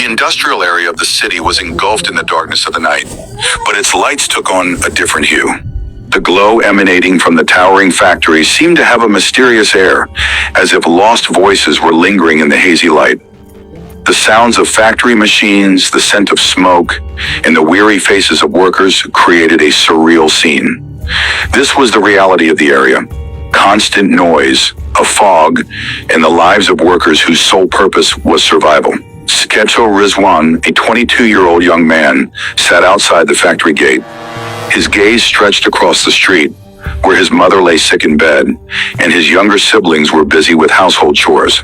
industrial area of the city was engulfed in the darkness of the night, but its lights took on a different hue. The glow emanating from the towering factory seemed to have a mysterious air, as if lost voices were lingering in the hazy light. The sounds of factory machines, the scent of smoke, and the weary faces of workers created a surreal scene. This was the reality of the area. Constant noise, a fog, and the lives of workers whose sole purpose was survival. Skecho Rizwan, a 22-year-old young man, sat outside the factory gate. His gaze stretched across the street, where his mother lay sick in bed, and his younger siblings were busy with household chores.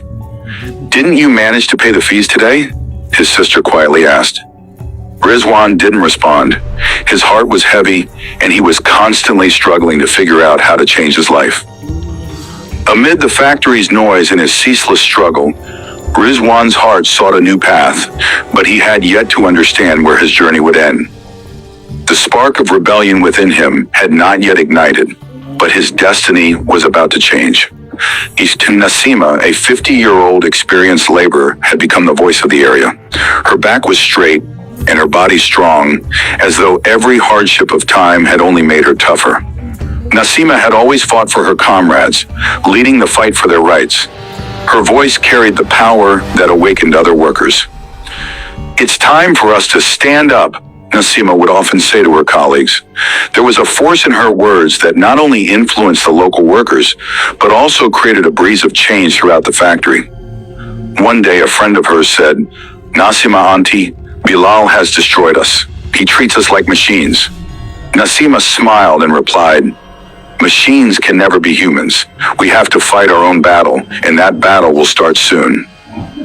"Didn't you manage to pay the fees today?" his sister quietly asked. Rizwan didn't respond. His heart was heavy, and he was constantly struggling to figure out how to change his life. Amid the factory's noise and his ceaseless struggle, Rizwan's heart sought a new path, but he had yet to understand where his journey would end. The spark of rebellion within him had not yet ignited, but his destiny was about to change. Nasima, a 50-year-old experienced laborer, had become the voice of the area. Her back was straight and her body strong, as though every hardship of time had only made her tougher. Nasima had always fought for her comrades, leading the fight for their rights. Her voice carried the power that awakened other workers. "It's time for us to stand up," Nasima would often say to her colleagues. There was a force in her words that not only influenced the local workers, but also created a breeze of change throughout the factory. One day, a friend of hers said, "Nasima auntie, Bilal has destroyed us. He treats us like machines." Nasima smiled and replied, "Machines can never be humans. We have to fight our own battle, and that battle will start soon."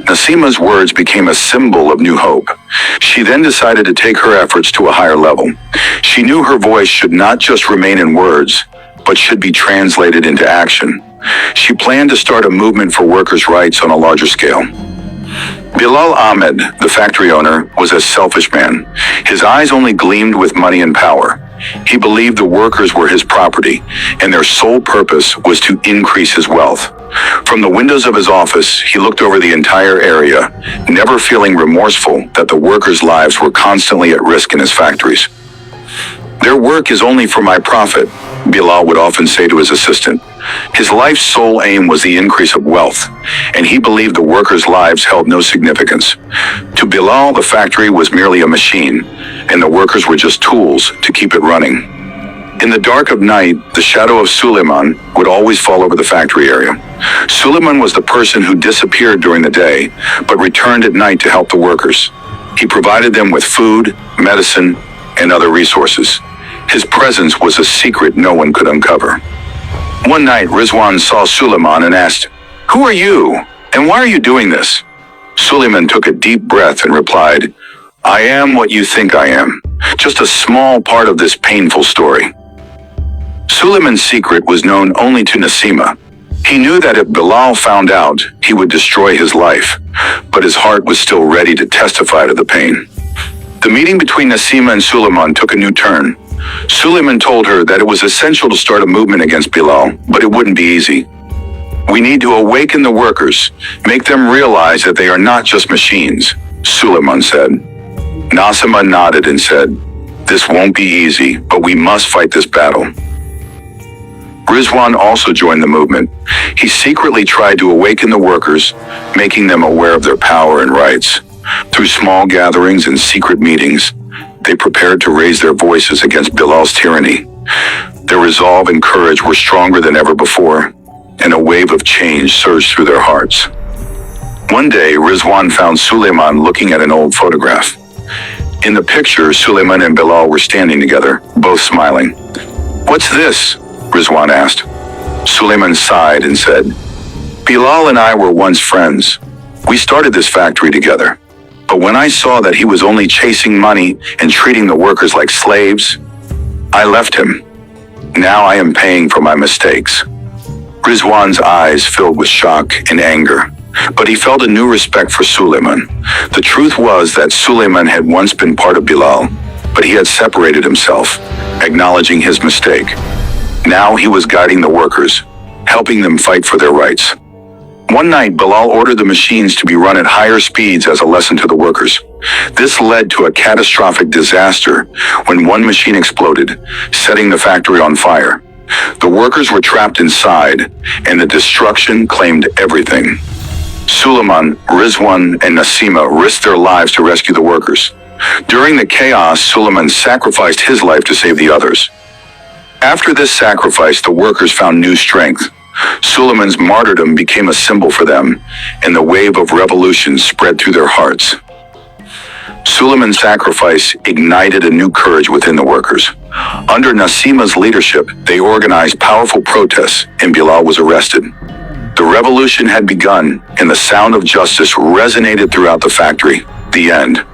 Nasima's words became a symbol of new hope. She then decided to take her efforts to a higher level. She knew her voice should not just remain in words, but should be translated into action. She planned to start a movement for workers' rights on a larger scale. Bilal Ahmed, the factory owner, was a selfish man. His eyes only gleamed with money and power. He believed the workers were his property, and their sole purpose was to increase his wealth. From the windows of his office, he looked over the entire area, never feeling remorseful that the workers' lives were constantly at risk in his factories. "Their work is only for my profit," Bilal would often say to his assistant. His life's sole aim was the increase of wealth, and he believed the workers' lives held no significance. To Bilal, the factory was merely a machine, and the workers were just tools to keep it running. In the dark of night, the shadow of Suleiman would always fall over the factory area. Suleiman was the person who disappeared during the day, but returned at night to help the workers. He provided them with food, medicine, and other resources. His presence was a secret no one could uncover. One night, Rizwan saw Suleiman and asked, "Who are you, and why are you doing this?" Suleiman took a deep breath and replied, "I am what you think I am, just a small part of this painful story." Suleiman's secret was known only to Nasima. He knew that if Bilal found out, he would destroy his life, but his heart was still ready to testify to the pain. The meeting between Nasima and Suleiman took a new turn. Suleiman told her that it was essential to start a movement against Bilal, but it wouldn't be easy. "We need to awaken the workers, make them realize that they are not just machines," Suleiman said. Nasima nodded and said, "This won't be easy, but we must fight this battle." Rizwan also joined the movement. He secretly tried to awaken the workers, making them aware of their power and rights. Through small gatherings and secret meetings, they prepared to raise their voices against Bilal's tyranny. Their resolve and courage were stronger than ever before, and a wave of change surged through their hearts. One day, Rizwan found Suleiman looking at an old photograph. In the picture, Suleiman and Bilal were standing together, both smiling. "What's this?" Rizwan asked. Suleiman sighed and said, "Bilal and I were once friends. We started this factory together. But when I saw that he was only chasing money and treating the workers like slaves, I left him. Now I am paying for my mistakes." Rizwan's eyes filled with shock and anger, but he felt a new respect for Suleiman. The truth was that Suleiman had once been part of Bilal, but he had separated himself, acknowledging his mistake. Now he was guiding the workers, helping them fight for their rights. One night, Bilal ordered the machines to be run at higher speeds as a lesson to the workers. This led to a catastrophic disaster when one machine exploded, setting the factory on fire. The workers were trapped inside, and the destruction claimed everything. Suleiman, Rizwan, and Nasima risked their lives to rescue the workers. During the chaos, Suleiman sacrificed his life to save the others. After this sacrifice, the workers found new strength. Suleiman's martyrdom became a symbol for them, and the wave of revolution spread through their hearts. Suleiman's sacrifice ignited a new courage within the workers. Under Nasima's leadership, they organized powerful protests, and Bilal was arrested. The revolution had begun, and the sound of justice resonated throughout the factory. The end.